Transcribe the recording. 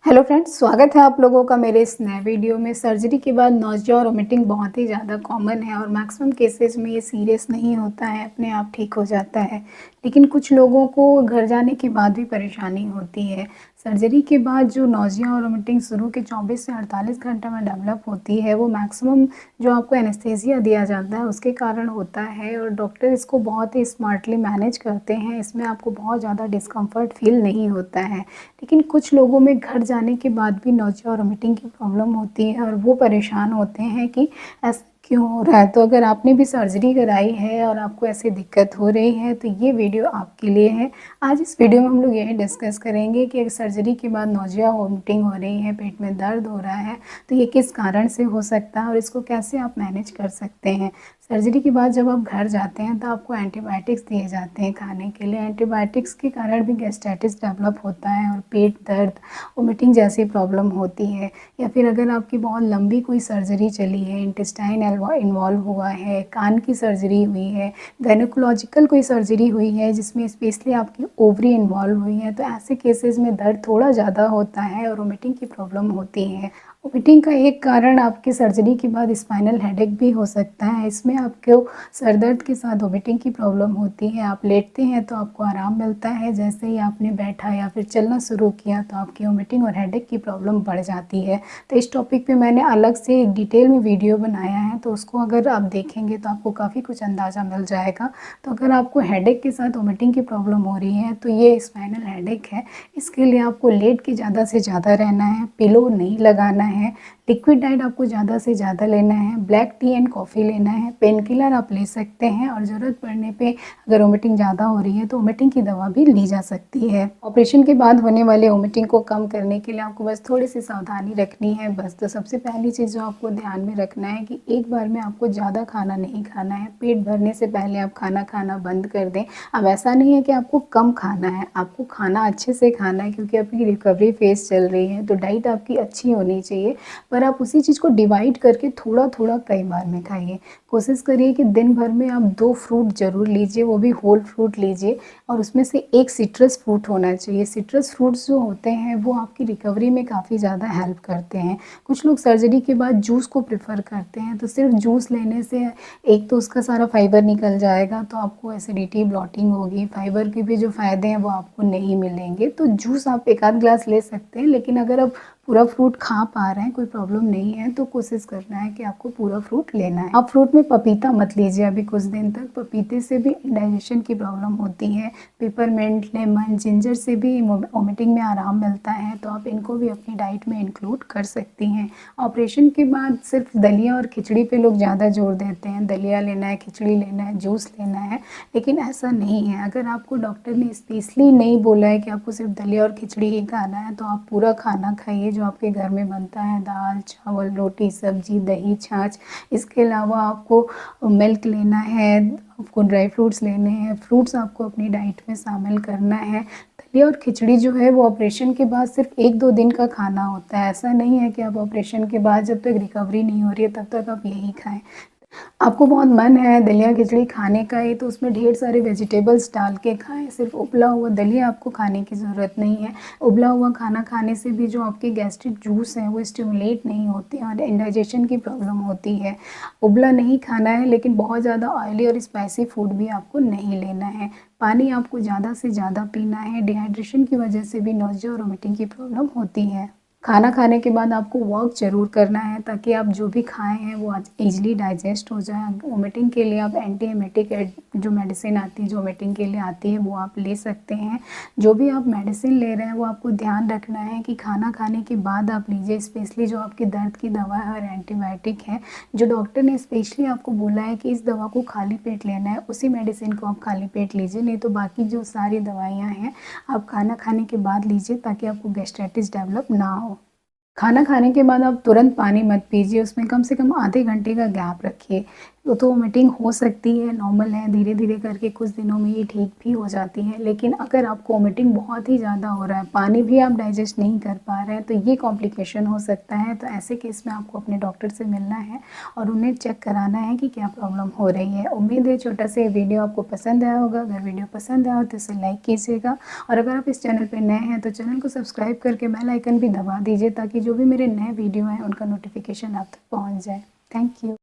Hello friends, स्वागत है आप लोगों का मेरे इस नए वीडियो में। सर्जरी के बाद नौजिया और वोमिटिंग बहुत ही ज़्यादा कॉमन है और मैक्सिमम केसेस में ये सीरियस नहीं होता है, अपने आप ठीक हो जाता है। लेकिन कुछ लोगों को घर जाने के बाद भी परेशानी होती है। सर्जरी के बाद जो नौजिया और वोमिटिंग शुरू के 24 से 48 घंटे में डेवलप होती है, वो मैक्सिमम जो आपको एनेस्थीसिया दिया जाता है उसके कारण होता है और डॉक्टर इसको बहुत ही स्मार्टली मैनेज करते हैं। इसमें आपको बहुत ज़्यादा डिस्कम्फर्ट फील नहीं होता है। लेकिन कुछ लोगों में घर जाने के बाद भी नौजिया और वोमिटिंग की प्रॉब्लम होती है और वो परेशान होते हैं कि ऐसा क्यों हो रहा है। तो अगर आपने भी सर्जरी कराई है और आपको ऐसी दिक्कत हो रही है तो ये वीडियो आपके लिए है। आज इस वीडियो में हम लोग यही डिस्कस करेंगे कि अगर सर्जरी के बाद नौजिया वोमिटिंग हो रही है, पेट में दर्द हो रहा है, तो ये किस कारण से हो सकता है और इसको कैसे आप मैनेज कर सकते हैं। सर्जरी के बाद जब आप घर जाते हैं तो आपको एंटीबायोटिक्स दिए जाते हैं खाने के लिए। एंटीबायोटिक्स के कारण भी गैस्ट्राइटिस डेवलप होता है और पेट दर्द, वोमिटिंग जैसी प्रॉब्लम होती है। या फिर अगर आपकी बहुत लंबी कोई सर्जरी चली है, इंटेस्टाइन इन्वॉल्व हुआ है, कान की सर्जरी हुई है, गायनेकोलॉजिकल कोई सर्जरी हुई है जिसमें स्पेशली आपकी ओवरी इन्वॉल्व हुई है, तो ऐसे केसेस में दर्द थोड़ा ज़्यादा होता है और वोमिटिंग की प्रॉब्लम होती है। वोमिटिंग का एक कारण आपकी सर्जरी के बाद स्पाइनल हेडेक भी हो सकता है। इसमें आपको सर दर्द के साथ वोमिटिंग की प्रॉब्लम होती है। आप लेटते हैं तो आपको आराम मिलता है, जैसे ही आपने बैठा या फिर चलना शुरू किया तो आपकी वोमिटिंग और हेडेक की प्रॉब्लम बढ़ जाती है। तो इस टॉपिक पे मैंने अलग से एक डिटेल में वीडियो बनाया है, तो उसको अगर आप देखेंगे तो आपको काफ़ी कुछ अंदाज़ा मिल जाएगा। तो अगर आपको हेडेक के साथ वोमिटिंग की प्रॉब्लम हो रही है तो ये स्पाइनल हेडेक है। इसके लिए आपको लेट के ज़्यादा से ज़्यादा रहना है, पिलो नहीं लगाना है, लिक्विड डाइट आपको ज़्यादा से ज़्यादा लेना है, ब्लैक टी एंड कॉफ़ी लेना है, पेन किलर आप ले सकते हैं और ज़रूरत पड़ने पे अगर वोमिटिंग ज़्यादा हो रही है तो वोमिटिंग की दवा भी ली जा सकती है। ऑपरेशन के बाद होने वाले वोमिटिंग को कम करने के लिए आपको बस थोड़ी सी सावधानी रखनी है बस। तो सबसे पहली चीज़ जो आपको ध्यान में रखना है कि एक बार में आपको ज़्यादा खाना नहीं खाना है। पेट भरने से पहले आप खाना खाना बंद कर दें। अब ऐसा नहीं है कि आपको कम खाना है, आपको खाना अच्छे से खाना है क्योंकि आपकी रिकवरी फेज़ चल रही है, तो डाइट आपकी अच्छी होनी चाहिए। पर आप उसी चीज़ को डिवाइड करके थोड़ा थोड़ा कई बार में खाइए। कोशिश करिए कि दिन भर में आप 2 फ्रूट ज़रूर लीजिए, वो भी होल फ्रूट लीजिए और उसमें से एक सिट्रस फ्रूट होना चाहिए। सिट्रस फ्रूट्स जो होते हैं वो आपकी रिकवरी में काफ़ी ज़्यादा हेल्प करते हैं। कुछ लोग सर्जरी के बाद जूस को प्रेफर करते हैं, तो सिर्फ जूस लेने से एक तो उसका सारा फाइबर निकल जाएगा, तो आपको एसिडिटी, ब्लॉटिंग होगी, फाइबर के भी जो फ़ायदे हैं वो आपको नहीं मिलेंगे। तो जूस आप एक आध ग्लास ले सकते हैं, लेकिन अगर आप पूरा फ्रूट खा पा रहे हैं, कोई प्रॉब्लम नहीं है, तो कोशिश करना है कि आपको पूरा फ्रूट लेना है। आप फ्रूट में पपीता मत लीजिए अभी कुछ दिन तक, पपीते से भी इंडाइजेशन की प्रॉब्लम होती है। पेपरमिंट, लेमन, जिंजर से भी वोमिटिंग में आराम मिलता है, तो आप इनको भी अपनी डाइट में इंक्लूड कर सकती हैं। ऑपरेशन के बाद सिर्फ दलिया और खिचड़ी पे लोग ज़्यादा जोर देते हैं, दलिया लेना है, खिचड़ी लेना है, जूस लेना है, लेकिन ऐसा नहीं है। अगर आपको डॉक्टर ने स्पेशली नहीं बोला है कि आपको सिर्फ दलिया और खिचड़ी ही खाना है, तो आप पूरा खाना खाइए जो आपके घर में बनता है, दाल, चावल, रोटी, सब्जी, दही, छाछ। इसके अलावा आपको मिल्क लेना है, आपको ड्राई फ्रूट्स लेने हैं, फ्रूट्स आपको अपनी डाइट में शामिल करना है। दलिया और खिचड़ी जो है वो ऑपरेशन के बाद सिर्फ 1-2 दिन का खाना होता है। ऐसा नहीं है कि आप ऑपरेशन के बाद जब तक रिकवरी नहीं हो रही है तब तक आप यही खाएँ। आपको बहुत मन है दलिया खिचड़ी खाने का ही, तो उसमें ढेर सारे वेजिटेबल्स डाल के खाएं। सिर्फ उबला हुआ दलिया आपको खाने की ज़रूरत नहीं है। उबला हुआ खाना खाने से भी जो आपके गैस्ट्रिक जूस हैं वो स्टिमुलेट नहीं होते हैं और इंडाइजेशन की प्रॉब्लम होती है। उबला नहीं खाना है, लेकिन बहुत ज़्यादा ऑयली और स्पाइसी फूड भी आपको नहीं लेना है। पानी आपको ज़्यादा से ज़्यादा पीना है। डिहाइड्रेशन की वजह से भी नौजिया और वोमिटिंग की प्रॉब्लम होती है। खाना खाने के बाद आपको वॉक ज़रूर करना है ताकि आप जो भी खाए हैं वो आज ईज़िली डाइजेस्ट हो जाए। वोमिटिंग के लिए आप एंटी एमेटिक जो मेडिसिन आती है, जो वोमिटिंग के लिए आती है, वो आप ले सकते हैं। जो भी आप मेडिसिन ले रहे हैं वो आपको ध्यान रखना है कि खाना खाने के बाद आप लीजिए, स्पेशली जो आपकी दर्द की दवा है और एंटीबायोटिक है। जो डॉक्टर ने स्पेशली आपको बोला है कि इस दवा को खाली पेट लेना है, उसी मेडिसिन को आप खाली पेट लीजिए, नहीं तो बाकी जो सारी दवाइयाँ हैं आप खाना खाने के बाद लीजिए ताकि आपको गैस्ट्राइटिस डेवलप ना हो। खाना खाने के बाद आप तुरंत पानी मत पीजिए, उसमें कम से कम आधे घंटे का गैप रखिए। तो वोमिटिंग हो सकती है, नॉर्मल है, धीरे-धीरे करके कुछ दिनों में ये ठीक भी हो जाती है। लेकिन अगर आपको वोमिटिंग बहुत ही ज़्यादा हो रहा है, पानी भी आप डाइजेस्ट नहीं कर पा रहे हैं, तो ये कॉम्प्लिकेशन हो सकता है। तो ऐसे केस में आपको अपने डॉक्टर से मिलना है और उन्हें चेक कराना है कि क्या प्रॉब्लम हो रही है। उम्मीद है छोटा सा ये वीडियो आपको पसंद आया होगा। अगर वीडियो पसंद आया हो तो इसे लाइक कीजिएगा और अगर आप इस चैनल पे नए हैं तो चैनल को सब्सक्राइब करके बेल आइकन भी दबा दीजिए ताकि जो भी मेरे नए वीडियो हैं उनका नोटिफिकेशन आप तक पहुँच जाए। Thank you.